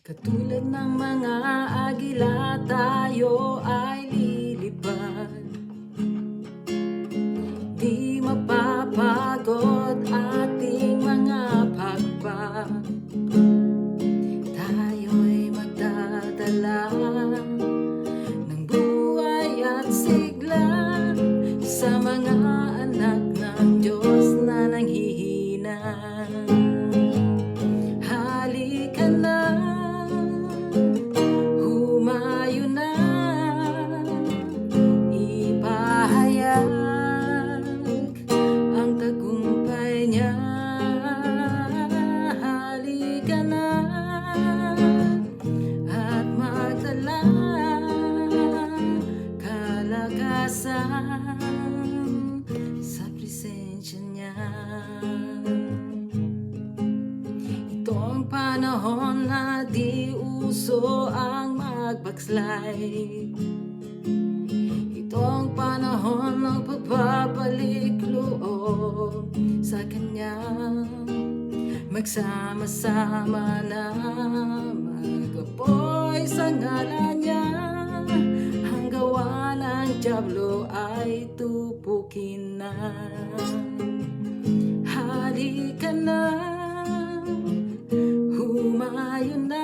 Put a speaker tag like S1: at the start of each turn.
S1: Katulad ng mga agila, tayo ay lilipad. Di mapapagod ating mga pagpag. Tayo'y magdadala ng buhay at sigla sa mga anak ng Diyos na nanghihina. Halika na, humayo na, ipahayag ang tagumpay niya. Halika na at magdala kalakasan sa presensya niya. Ito ang panahon na di uso ang mag-backslide. Ito ang panahon ng pagbabalik loob sa Kanya. Magsama-sama na mag-apoy sa ngalan niya. Ang gawa ng dyablo ay tupukin na. Halika na, humayo na,